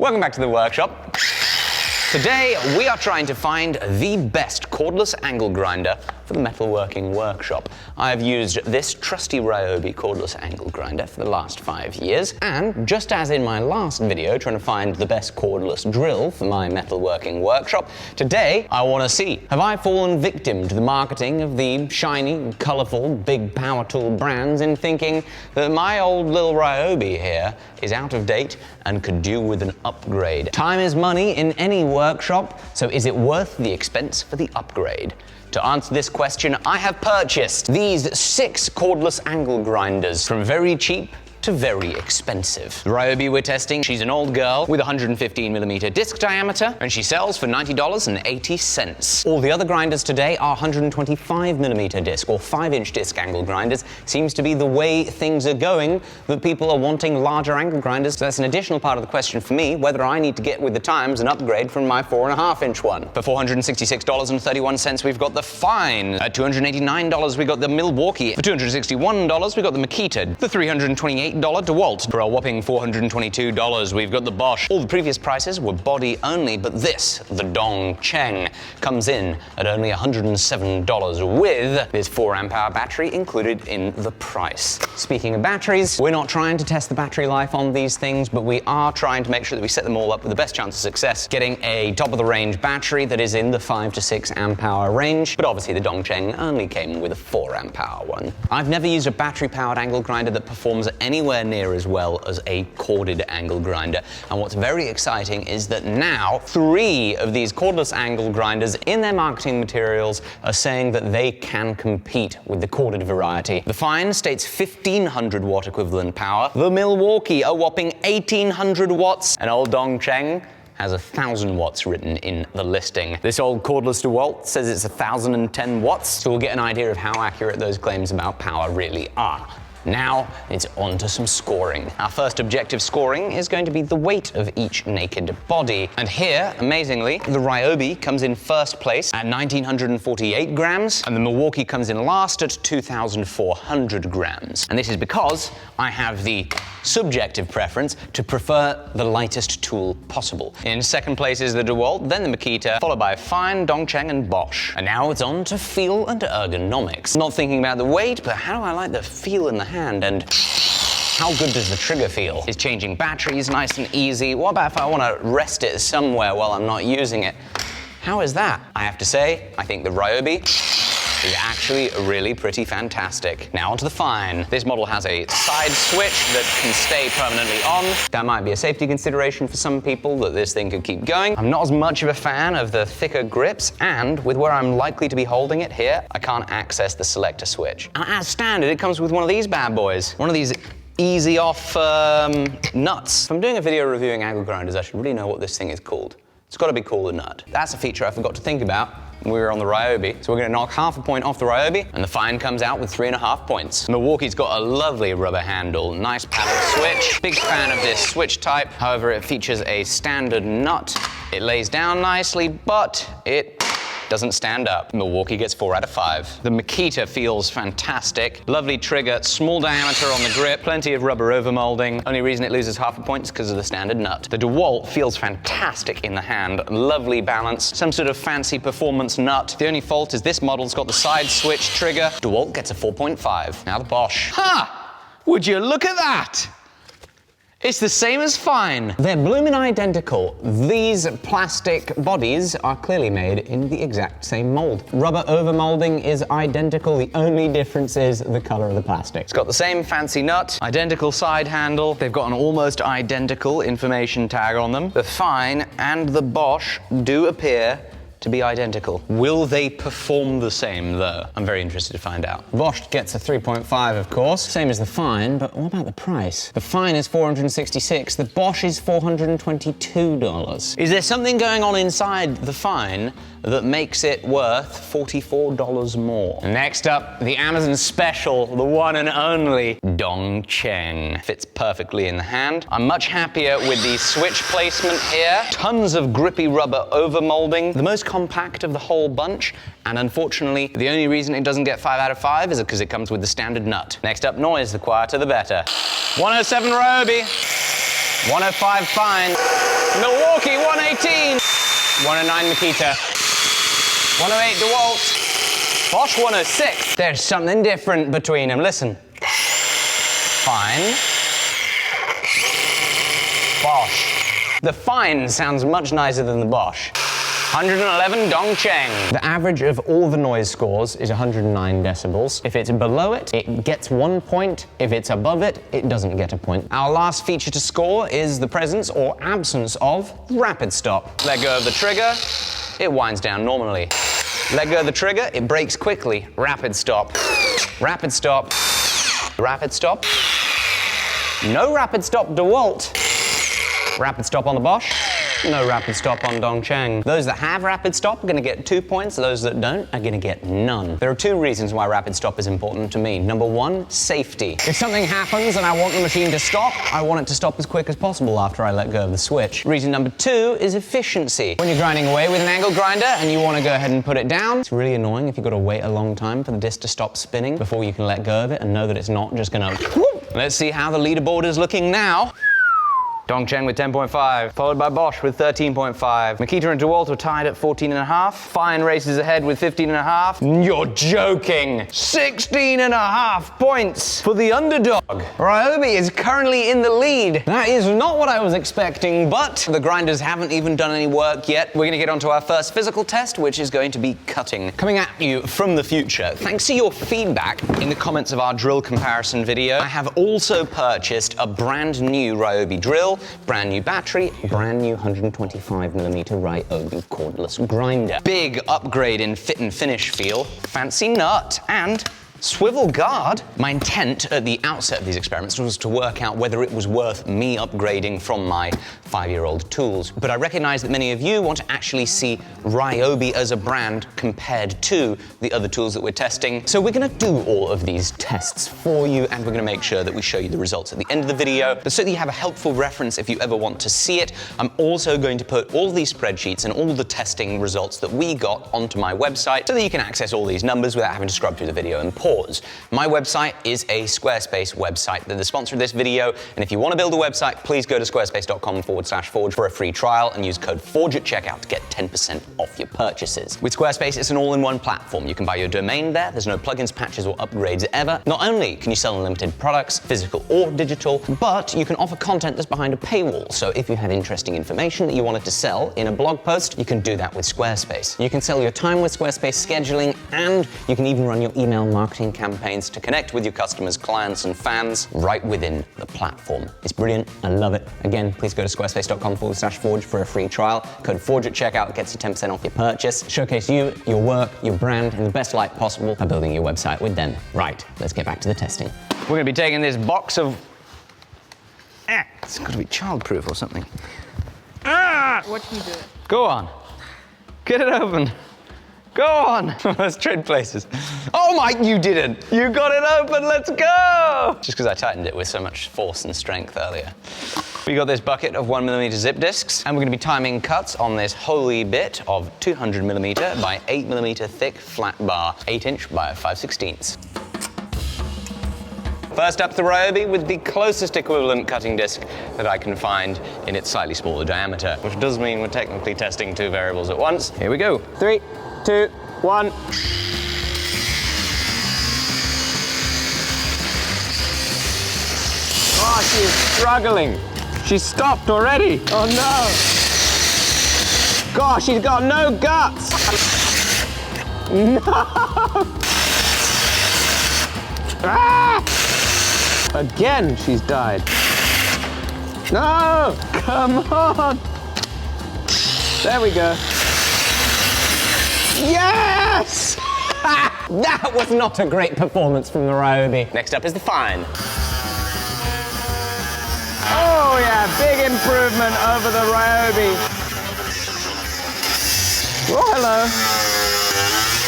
Welcome back to the workshop. Today we are trying to find the best cordless angle grinder for the metalworking workshop. I have used this trusty Ryobi cordless angle grinder for the last 5 years, and just as in my last video trying to find the best cordless drill for my metalworking workshop, today I want to see, have I fallen victim to the marketing of the shiny, colourful, big power tool brands in thinking that my old little Ryobi here is out of date and could do with an upgrade? Time is money in any workshop, so is it worth the expense for the upgrade? To answer this question, I have purchased these 6 cordless angle grinders from very cheap to very expensive. The Ryobi we're testing, she's an old girl with 115mm disc diameter, and she sells for $90.80. All the other grinders today are 125mm disc or 5-inch disc angle grinders. Seems to be the way things are going, that people are wanting larger angle grinders. So that's an additional part of the question for me, whether I need to get with the times and upgrade from my 4.5-inch one. For $466.31, we've got the Fine. At $289, we got the Milwaukee. For $261, we got the Makita. The $328 DeWalt. For a whopping $422, we've got the Bosch. All the previous prices were body only, but this, the Dongcheng, comes in at only $107 with this 4-amp-hour battery included in the price. Speaking of batteries, we're not trying to test the battery life on these things, but we are trying to make sure that we set them all up with the best chance of success, getting a top-of-the-range battery that is in the 5 to 6 amp-hour range, but obviously the Dongcheng only came with a 4-amp-hour one. I've never used a battery-powered angle grinder that performs anywhere near as well as a corded angle grinder. And what's very exciting is that now 3 of these cordless angle grinders in their marketing materials are saying that they can compete with the corded variety. The Fine states 1500 watt equivalent power, the Milwaukee a whopping 1800 watts, and old Dongcheng has 1,000 watts written in the listing. This old cordless DeWalt says it's 1,010 watts, so we'll get an idea of how accurate those claims about power really are. Now it's on to some scoring. Our first objective scoring is going to be the weight of each naked body. And here, amazingly, the Ryobi comes in first place at 1,948 grams, and the Milwaukee comes in last at 2,400 grams. And this is because I have the subjective preference to prefer the lightest tool possible. In second place is the DeWalt, then the Makita, followed by Fine, Dongcheng, and Bosch. And now it's on to feel and ergonomics. Not thinking about the weight, but how do I like the feel in the hand, and how good does the trigger feel? Is changing batteries nice and easy? What about if I want to rest it somewhere while I'm not using it? How is that? I have to say, I think the Ryobi is actually really pretty fantastic. Now onto the Fine. This model has a side switch that can stay permanently on. That might be a safety consideration for some people, that this thing could keep going. I'm not as much of a fan of the thicker grips, and with where I'm likely to be holding it here, I can't access the selector switch. And as standard, it comes with one of these bad boys. One of these easy off nuts. If I'm doing a video reviewing angle grinders, I should really know what this thing is called. It's got to be called a nut. That's a feature I forgot to think about when we were on the Ryobi. So we're going to knock half a point off the Ryobi, and the Fine comes out with 3.5 points. Milwaukee's got a lovely rubber handle, nice paddle switch. Big fan of this switch type. However, it features a standard nut. It lays down nicely, but it doesn't stand up. Milwaukee gets 4 out of 5. The Makita feels fantastic. Lovely trigger, small diameter on the grip, plenty of rubber overmolding. Only reason it loses half a point is because of the standard nut. The DeWalt feels fantastic in the hand. Lovely balance, some sort of fancy performance nut. The only fault is this model's got the side switch trigger. DeWalt gets a 4.5. Now the Bosch. Ha! Would you look at that? It's the same as Fine. They're blooming identical. These plastic bodies are clearly made in the exact same mold. Rubber overmolding is identical. The only difference is the color of the plastic. It's got the same fancy nut, identical side handle. They've got an almost identical information tag on them. The Fine and the Bosch do appear to be identical. Will they perform the same though? I'm very interested to find out. Bosch gets a 3.5, of course, same as the Fine, but what about the price? The Fine is $466, the Bosch is $422. Is there something going on inside the Fine that makes it worth $44 more? Next up, the Amazon Special, the one and only Dongcheng. Fits perfectly in the hand. I'm much happier with the switch placement here. Tons of grippy rubber overmolding. The most compact of the whole bunch, and unfortunately, the only reason it doesn't get 5 out of 5 is because it comes with the standard nut. Next up, noise, the quieter the better. 107 Ryobi. 105 fine. Milwaukee, 118. 109 Makita. 108 DeWalt. Bosch, 106. There's something different between them. Listen. Fine. Bosch. The fine sounds much nicer than the Bosch. 111 Dongcheng. The average of all the noise scores is 109 decibels. If it's below it, it gets 1 point. If it's above it, it doesn't get a point. Our last feature to score is the presence or absence of rapid stop. Let go of the trigger, it winds down normally. Let go of the trigger, it brakes quickly. Rapid stop. Rapid stop. Rapid stop. No rapid stop DeWalt. Rapid stop on the Bosch. No rapid stop on Dongcheng. Those that have rapid stop are going to get 2 points. Those that don't are going to get none. There are two reasons why rapid stop is important to me. Number one, safety. If something happens and I want the machine to stop, I want it to stop as quick as possible after I let go of the switch. Reason number two is efficiency. When you're grinding away with an angle grinder and you want to go ahead and put it down, it's really annoying if you've got to wait a long time for the disc to stop spinning before you can let go of it and know that it's not just going to... Let's see how the leaderboard is looking now. Dongcheng with 10.5, followed by Bosch with 13.5. Makita and DeWalt are tied at 14.5. Fine races ahead with 15.5. You're joking! 16.5 points for the underdog. Ryobi is currently in the lead. That is not what I was expecting, but the grinders haven't even done any work yet. We're gonna get onto our first physical test, which is going to be cutting. Coming at you from the future. Thanks to your feedback in the comments of our drill comparison video, I have also purchased a brand new Ryobi drill, brand new battery, brand new 125mm Ryobi cordless grinder. Big upgrade in fit and finish feel, fancy nut, and swivel guard. My intent at the outset of these experiments was to work out whether it was worth me upgrading from my 5-year-old tools. But I recognize that many of you want to actually see Ryobi as a brand compared to the other tools that we're testing. So we're gonna do all of these tests for you, and we're gonna make sure that we show you the results at the end of the video, but so that you have a helpful reference if you ever want to see it. I'm also going to put all these spreadsheets and all the testing results that we got onto my website so that you can access all these numbers without having to scrub through the video and pause. My website is a Squarespace website. They're the sponsor of this video, and if you want to build a website, please go to squarespace.com/forge for a free trial and use code FORGE at checkout to get 10% off your purchases. With Squarespace, it's an all-in-one platform. You can buy your domain there. There's no plugins, patches, or upgrades ever. Not only can you sell unlimited products, physical or digital, but you can offer content that's behind a paywall. So if you have interesting information that you wanted to sell in a blog post, you can do that with Squarespace. You can sell your time with Squarespace scheduling, and you can even run your email marketing campaigns to connect with your customers, clients, and fans right within the platform. It's brilliant. I love it. Again, please go to squarespace.com/forge for a free trial. Code FORGE at checkout gets you 10% off your purchase. Showcase you, your work, your brand in the best light possible by building your website with them. Right, let's get back to the testing. We're going to be taking this box of... it's got to be childproof or something. What can you do? Go on. Get it open. Go on. Let's trade places. Oh my, you didn't. You got it open, let's go. Just because I tightened it with so much force and strength earlier. We got this bucket of 1mm zip discs, and we're gonna be timing cuts on this holy bit of 200mm by 8mm thick flat bar, 8" by 5/16. First up, the Ryobi with the closest equivalent cutting disc that I can find in its slightly smaller diameter, which does mean we're technically testing two variables at once. Here we go. 3, 2, 1. Oh, she is struggling. She stopped already. Oh no. Gosh, she's got no guts. No. Ah! Again, she's died. No, come on. There we go. Yes! That was not a great performance from the Ryobi. Next up is the fine. Oh yeah, big improvement over the Ryobi. Oh, hello.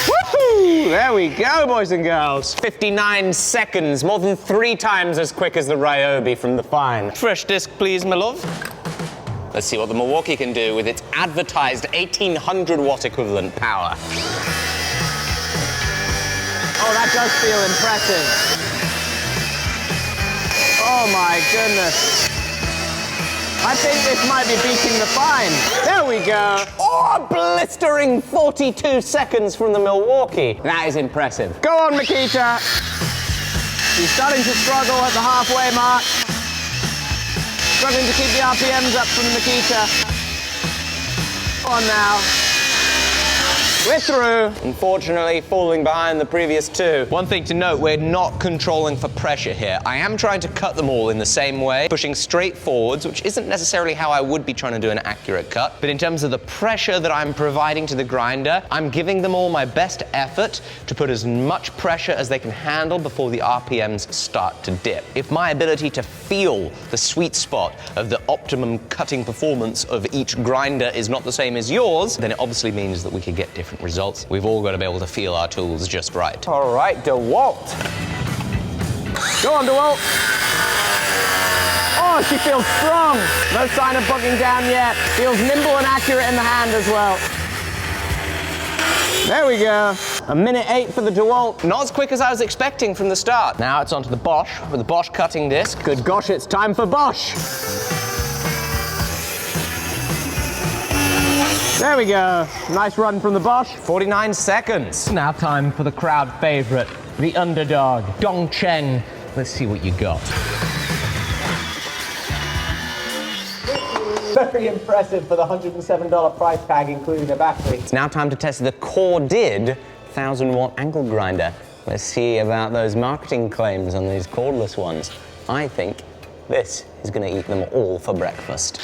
Woohoo! There we go, boys and girls. 59 seconds, more than 3 times as quick as the Ryobi from the fine. Fresh disc, please, my love. Let's see what the Milwaukee can do with its advertised 1800 watt equivalent power. Oh, that does feel impressive. Oh my goodness. I think this might be beating the fine. There we go. Oh, a blistering 42 seconds from the Milwaukee. That is impressive. Go on, Makita. He's starting to struggle at the halfway mark. Struggling to keep the RPMs up from Makita. Go on now. We're through. Unfortunately, falling behind the previous two. One thing to note, we're not controlling for pressure here. I am trying to cut them all in the same way, pushing straight forwards, which isn't necessarily how I would be trying to do an accurate cut. But in terms of the pressure that I'm providing to the grinder, I'm giving them all my best effort to put as much pressure as they can handle before the RPMs start to dip. If my ability to feel the sweet spot of the optimum cutting performance of each grinder is not the same as yours, then it obviously means that we could get different results. We've all got to be able to feel our tools just right. All right, DeWalt. Go on, DeWalt. Oh, she feels strong. No sign of bogging down yet. Feels nimble and accurate in the hand as well. There we go. 1:08 for the DeWalt. Not as quick as I was expecting from the start. Now it's onto the Bosch with the Bosch cutting disc. Good gosh, it's time for Bosch. There we go. Nice run from the Bosch. 49 seconds. Now time for the crowd favorite, the underdog, Dongcheng. Let's see what you got. Very impressive for the $107 price tag, including the battery. It's now time to test the corded 1000-watt angle grinder. Let's see about those marketing claims on these cordless ones. I think this is going to eat them all for breakfast.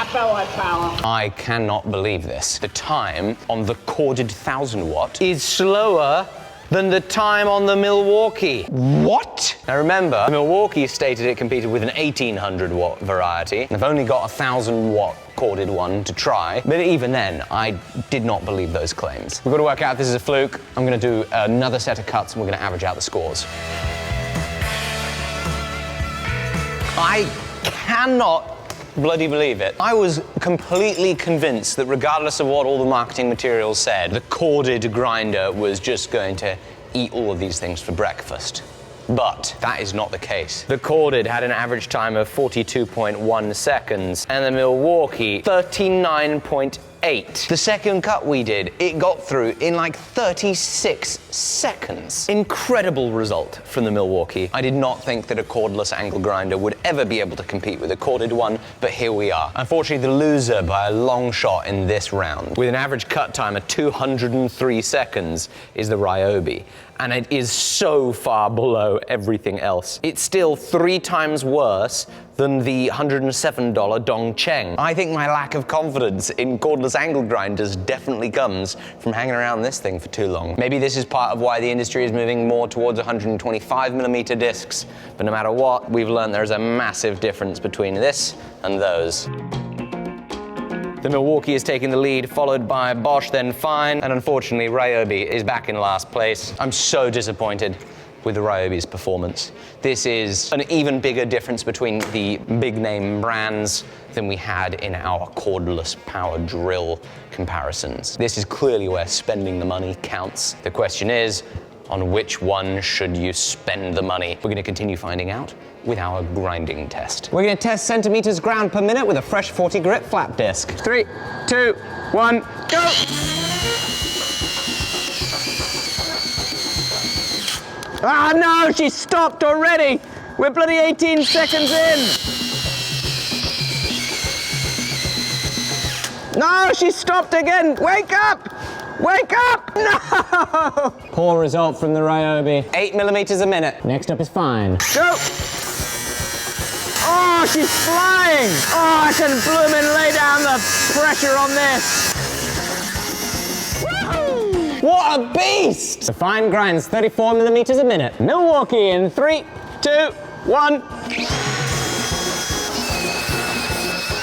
Felt like power. I cannot believe this. The time on the corded 1000-watt is slower than the time on the Milwaukee. What? Now remember, the Milwaukee stated it competed with an 1800-watt variety. I've only got a 1000-watt corded one to try, but even then, I did not believe those claims. We've got to work out if this is a fluke. I'm going to do another set of cuts and we're going to average out the scores. I cannot bloody believe it. I was completely convinced that regardless of what all the marketing materials said, the corded grinder was just going to eat all of these things for breakfast. But that is not the case. The corded had an average time of 42.1 seconds and the Milwaukee 39.8. The second cut we did, it got through in like 36 seconds. Incredible result from the Milwaukee. I did not think that a cordless angle grinder would ever be able to compete with a corded one, but here we are. Unfortunately, the loser by a long shot in this round, with an average cut time of 203 seconds, is the Ryobi. And it is so far below everything else. It's still 3 times worse than the $107 Dongcheng. I think my lack of confidence in cordless angle grinders definitely comes from hanging around this thing for too long. Maybe this is part of why the industry is moving more towards 125mm discs, but no matter what, we've learned there's a massive difference between this and those. The Milwaukee is taking the lead, followed by Bosch, then Fine, and unfortunately Ryobi is back in last place. I'm so disappointed with the Ryobi's performance. This is an even bigger difference between the big name brands than we had in our cordless power drill comparisons. This is clearly where spending the money counts. The question is, on which one should you spend the money? We're going to continue finding out with our grinding test. We're going to test centimeters ground per minute with a fresh 40 grit flat disc. 3, 2, 1, go! Ah, no, she stopped already. We're bloody 18 seconds in. No, she stopped again. Wake up! Wake up! No! Poor result from the Ryobi. 8mm a minute. Next up is Fine. Go! Oh, she's flying! Oh, I can bloomin' lay down the pressure on this. Woo! What a beast! The Fine grinds 34mm a minute. Milwaukee in 3, 2, 1.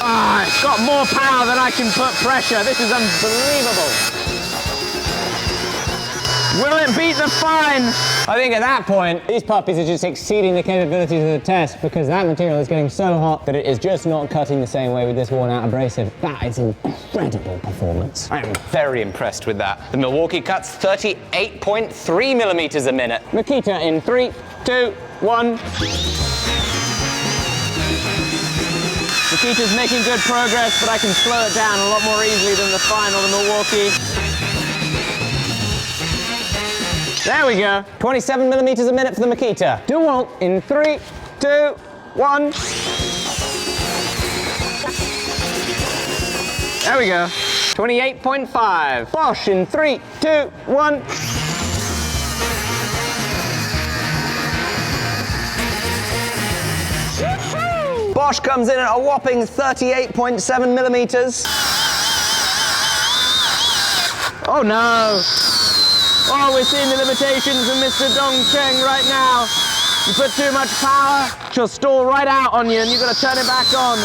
Ah, it's got more power than I can put pressure. This is unbelievable. Will it beat the Fine? I think at that point, these puppies are just exceeding the capabilities of the test because that material is getting so hot that it is just not cutting the same way with this worn-out abrasive. That is incredible performance. I am very impressed with that. The Milwaukee cuts 38.3 millimeters a minute. Makita in 3, 2, 1. Makita's making good progress, but I can slow it down a lot more easily than the Fine or the Milwaukee. There we go. 27 millimeters a minute for the Makita. DeWalt in 3, 2, 1. There we go. 28.5. Bosch in 3, 2, 1. Bosch comes in at a whopping 38.7 millimeters. Oh no. Oh, we're seeing the limitations of Mr. Dongcheng right now. You put too much power, she'll stall right out on you and you've got to turn it back on.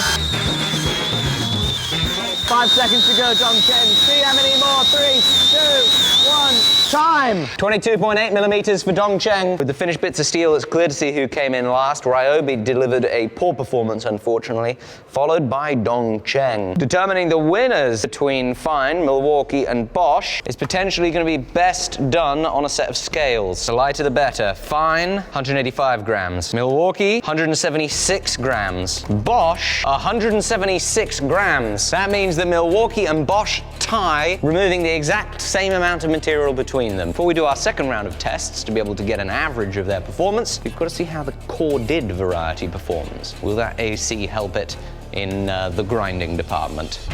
5 seconds to go, Dongcheng. See how many more? 3, 2, 1. Time! 22.8 millimeters for Dongcheng. With the finished bits of steel, it's clear to see who came in last. Ryobi delivered a poor performance, unfortunately, followed by Dongcheng. Determining the winners between Fine, Milwaukee, and Bosch is potentially going to be best done on a set of scales. The lighter the better. Fine, 185 grams. Milwaukee, 176 grams. Bosch, 176 grams. That means that Milwaukee and Bosch tie, removing the exact same amount of material between them. Before we do our second round of tests to be able to get an average of their performance, we've got to see how the corded variety performs. Will that AC help it in the grinding department?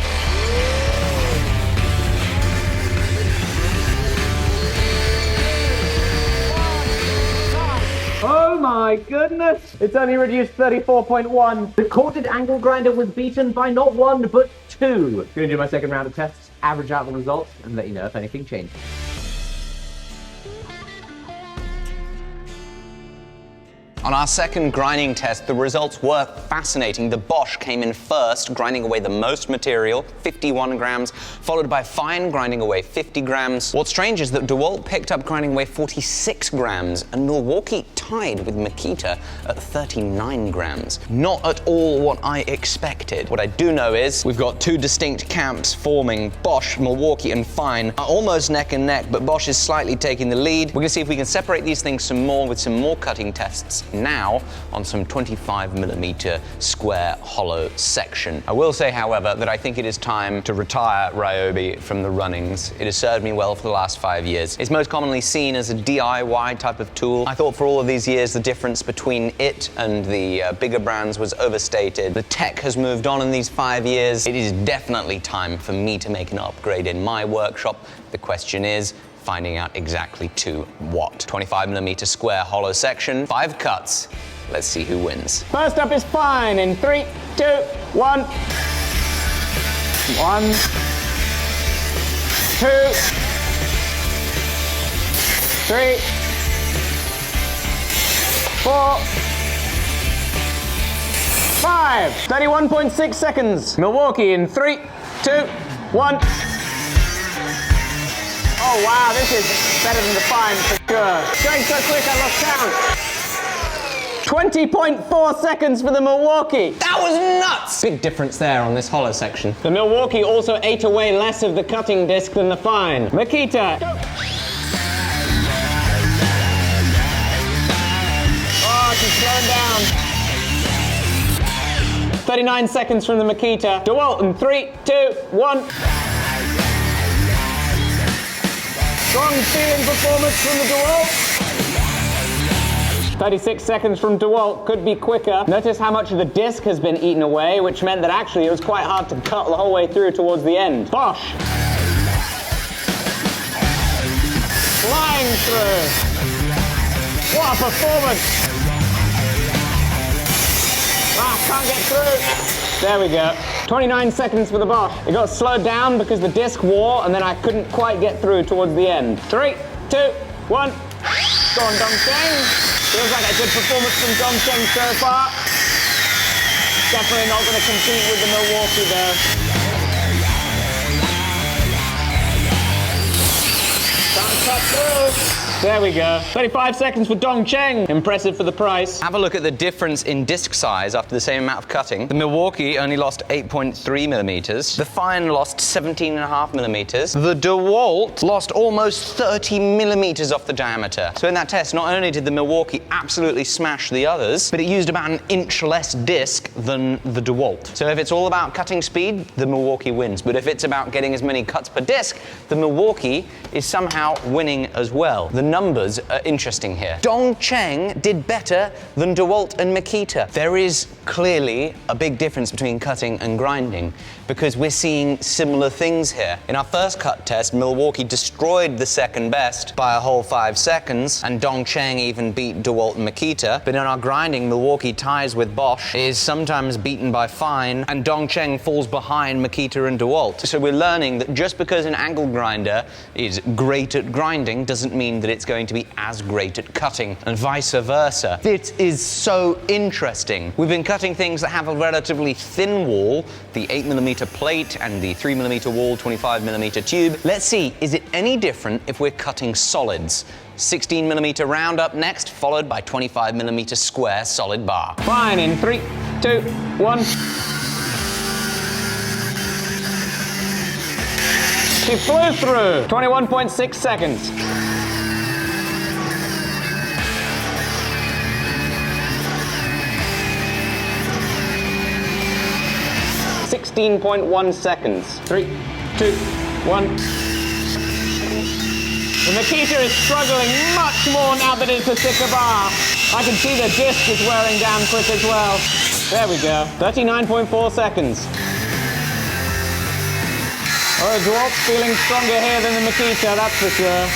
Oh my goodness! It's only reduced 34.1. The corded angle grinder was beaten by not 1 but 2. I'm gonna do my second round of tests, average out the results, and let you know if anything changes. On our second grinding test, the results were fascinating. The Bosch came in first, grinding away the most material, 51 grams, followed by Fine, grinding away 50 grams. What's strange is that DeWalt picked up grinding away 46 grams, and Milwaukee tied with Makita at 39 grams. Not at all what I expected. What I do know is we've got two distinct camps forming. Bosch, Milwaukee, and Fine are almost neck and neck, but Bosch is slightly taking the lead. We're gonna see if we can separate these things some more with some more cutting tests now on some 25mm square hollow section. I will say, however, that I think it is time to retire Ryobi from the runnings. It has served me well for the last 5 years. It's most commonly seen as a DIY type of tool. I thought for all of these years the difference between it and the bigger brands was overstated. The tech has moved on in these 5 years. It is definitely time for me to make an upgrade in my workshop. The question is, finding out exactly to what. 25mm square hollow section, 5 cuts. Let's see who wins. First up is Fine in 3, 2, 1. 1, 2, 3, 4, 5. 31.6 seconds. Milwaukee in 3, 2, 1. Oh wow, this is better than the Fine for sure. Going so quick I lost count. 20.4 seconds for the Milwaukee. That was nuts! Big difference there on this hollow section. The Milwaukee also ate away less of the cutting disc than the Fine. Makita. Go. Oh, she's slowing down. 39 seconds from the Makita. DeWalt in 3, 2, 1. Strong feeling performance from the DeWalt. 36 seconds from DeWalt, could be quicker. Notice how much of the disc has been eaten away, which meant that actually it was quite hard to cut the whole way through towards the end. Bosch. Flying through. What a performance. Ah, can't get through. There we go. 29 seconds for the Bosch. It got slowed down because the disc wore and then I couldn't quite get through towards the end. 3, 2, 1. Go on, Dongcheng. Feels like a good performance from Dongcheng so far. Definitely not going to compete with the Milwaukee though. Can't cut through. There we go. 35 seconds for Dongcheng. Impressive for the price. Have a look at the difference in disc size after the same amount of cutting. The Milwaukee only lost 8.3 millimeters. The Fine lost 17.5 millimeters. The DeWalt lost almost 30 millimeters off the diameter. So in that test, not only did the Milwaukee absolutely smash the others, but it used about an inch less disc than the DeWalt. So if it's all about cutting speed, the Milwaukee wins. But if it's about getting as many cuts per disc, the Milwaukee is somehow winning as well. The numbers are interesting here. Dongcheng did better than DeWalt and Makita. There is clearly a big difference between cutting and grinding because we're seeing similar things here. In our first cut test, Milwaukee destroyed the second best by a whole 5 seconds, and Dongcheng even beat DeWalt and Makita. But in our grinding, Milwaukee ties with Bosch, is sometimes beaten by Fine, and Dongcheng falls behind Makita and DeWalt. So we're learning that just because an angle grinder is great at grinding doesn't mean that it's going to be as great at cutting, and vice versa. This is so interesting. We've been cutting things that have a relatively thin wall, the 8mm plate and the 3mm wall, 25mm tube. Let's see, is it any different if we're cutting solids? 16mm round up next, followed by 25mm square solid bar. Fine, in 3, 2, 1. She flew through. 21.6 seconds. .1 seconds. 3, 2, 1. The Makita is struggling much more now that it's a thicker bar. I can see the disc is wearing down quick as well. There we go. 39.4 seconds. Oh, DeWalt's feeling stronger here than the Makita, that's for sure.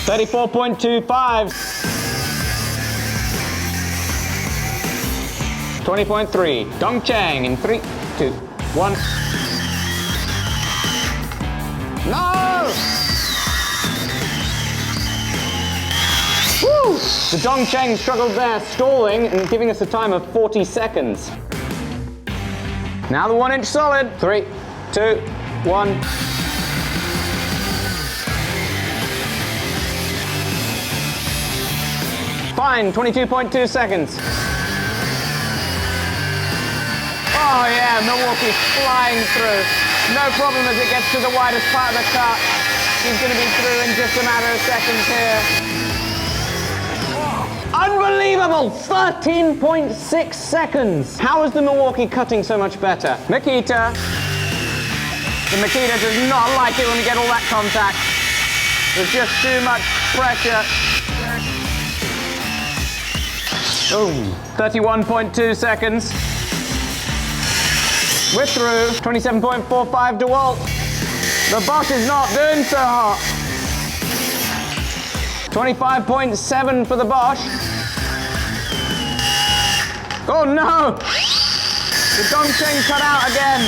34.25. 20.3. Dongcheng in 3, 2, 1. No! Woo! The Dongcheng struggled there, stalling and giving us a time of 40 seconds. Now the 1-inch solid. 3, 2, 1. Fine, 22.2 seconds. Oh yeah, Milwaukee's flying through. No problem as it gets to the widest part of the cut. She's going to be through in just a matter of seconds here. Unbelievable! 13.6 seconds. How is the Milwaukee cutting so much better? Makita. The Makita does not like it when we get all that contact. There's just too much pressure. Oh, 31.2 seconds. We're through. 27.45 DeWalt. The Bosch is not doing so hot. 25.7 for the Bosch. Oh no! The Dongcheng cut out again.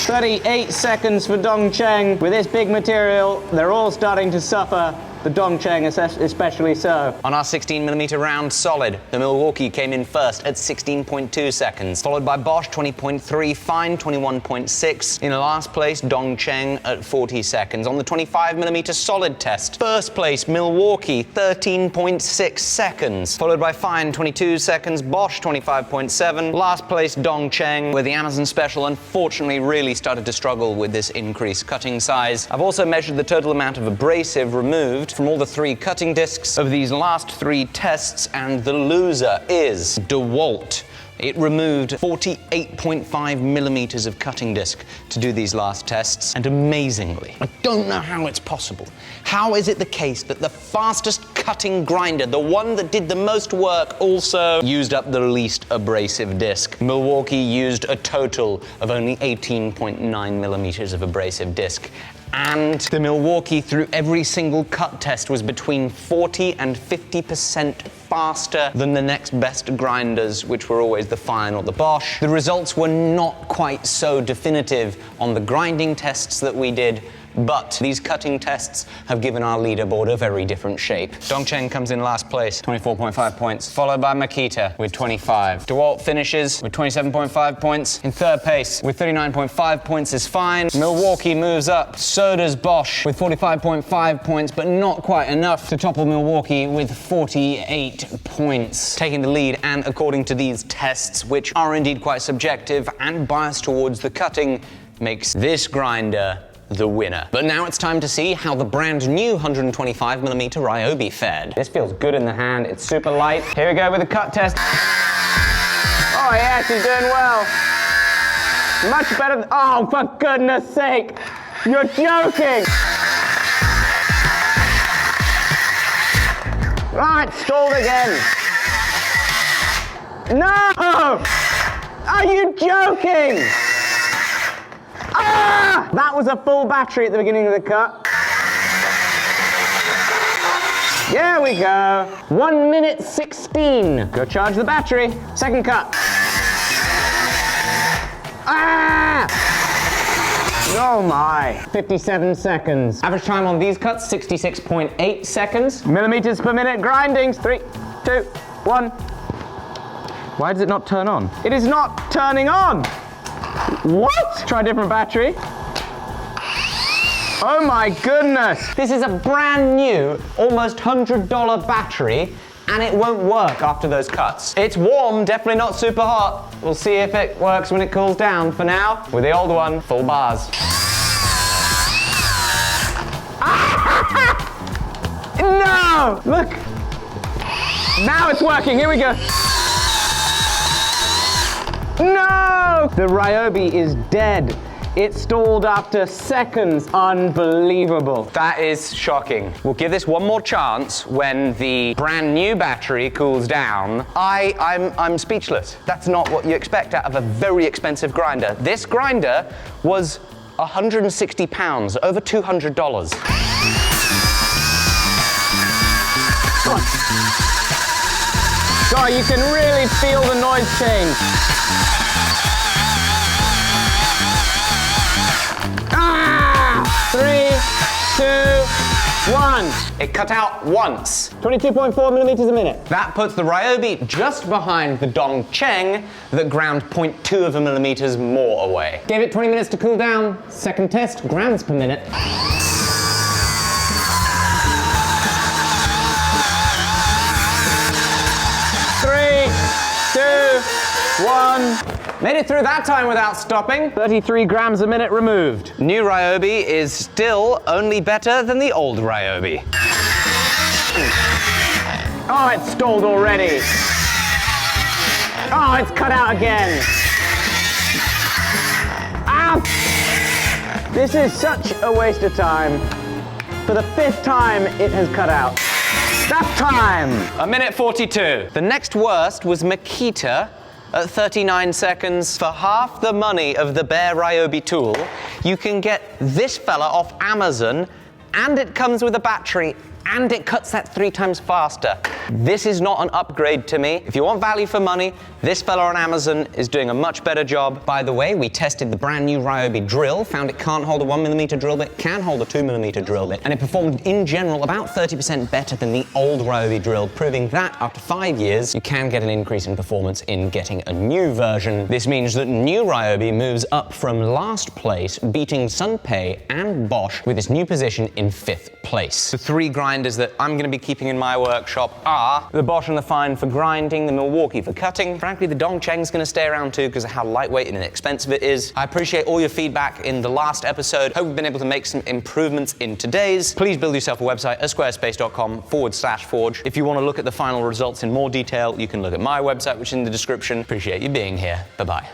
38 seconds for Dongcheng. With this big material, they're all starting to suffer. The Dongcheng especially so. On our 16mm round solid, the Milwaukee came in first at 16.2 seconds, followed by Bosch 20.3, Fine 21.6. In last place, Dongcheng at 40 seconds. On the 25mm solid test, first place Milwaukee 13.6 seconds, followed by Fine 22 seconds, Bosch 25.7. Last place Dongcheng, where the Amazon Special unfortunately really started to struggle with this increased cutting size. I've also measured the total amount of abrasive removed from all the 3 cutting discs of these last 3 tests, and the loser is DeWalt. It removed 48.5 millimeters of cutting disc to do these last tests, and amazingly, I don't know how it's possible. How is it the case that the fastest cutting grinder, the one that did the most work, also used up the least abrasive disc? Milwaukee used a total of only 18.9 millimeters of abrasive disc. And the Milwaukee, through every single cut test, was between 40 and 50% faster than the next best grinders, which were always the Fine or the Bosch. The results were not quite so definitive on the grinding tests that we did, But these cutting tests have given our leaderboard a very different shape. Dongcheng comes in last place, 24.5 points, followed by Makita with 25. DeWalt finishes with 27.5 points. In third place with 39.5 points is fine. Milwaukee moves up. So does Bosch with 45.5 points, but not quite enough to topple Milwaukee with 48 points. Taking the lead, and according to these tests, which are indeed quite subjective and biased towards the cutting, makes this grinder the winner. But now it's time to see how the brand new 125mm Ryobi fared. This feels good in the hand. It's super light. Here we go with the cut test. Oh yes, he's doing well. Much better. Oh, for goodness sake. You're joking. Right, stalled again. No! Are you joking? Ah! That was a full battery at the beginning of the cut. There we go. 1 minute 16. Go charge the battery. Second cut. Ah! Oh my. 57 seconds. Average time on these cuts, 66.8 seconds. Millimeters per minute grinding. 3, 2, 1. Why does it not turn on? It is not turning on. What? Try a different battery. Oh my goodness. This is a brand new, almost $100 battery, and it won't work after those cuts. It's warm, definitely not super hot. We'll see if it works when it cools down. For now, with the old one, full bars. No! Look. Now it's working. Here we go. No! The Ryobi is dead. It stalled after seconds. Unbelievable. That is shocking. We'll give this one more chance when the brand new battery cools down. I'm speechless. That's not what you expect out of a very expensive grinder. This grinder was 160 pounds, over $200. God, you can really feel the noise change. Ah! 3, 2, 1. It cut out once. 22.4 millimeters a minute. That puts the Ryobi just behind the Dongcheng that ground 0.2 of a millimeters more away. Gave it 20 minutes to cool down. Second test, grams per minute. 1. Made it through that time without stopping. 33 grams a minute removed. New Ryobi is still only better than the old Ryobi. Oh, it's stalled already. Oh, it's cut out again. Ah! This is such a waste of time. For the 5th time, it has cut out. That time! 1 minute 42. The next worst was Makita at 39 seconds. For half the money of the bare Ryobi tool, you can get this fella off Amazon, and it comes with a battery, and it cuts that 3 times faster. This is not an upgrade to me. If you want value for money, this fella on Amazon is doing a much better job. By the way, we tested the brand new Ryobi drill, found it can't hold a 1mm drill bit, can hold a 2mm drill bit, and it performed in general about 30% better than the old Ryobi drill, proving that after 5 years, you can get an increase in performance in getting a new version. This means that new Ryobi moves up from last place, beating Sunpei and Bosch with its new position in 5th place. The 3 grinders that I'm going to be keeping in my workshop are the Bosch and the Fine for grinding, the Milwaukee for cutting. Frankly, the Dongcheng's going to stay around too because of how lightweight and inexpensive it is. I appreciate all your feedback in the last episode. Hope we've been able to make some improvements in today's. Please build yourself a website at squarespace.com/forge. If you want to look at the final results in more detail, you can look at my website, which is in the description. Appreciate you being here. Bye-bye.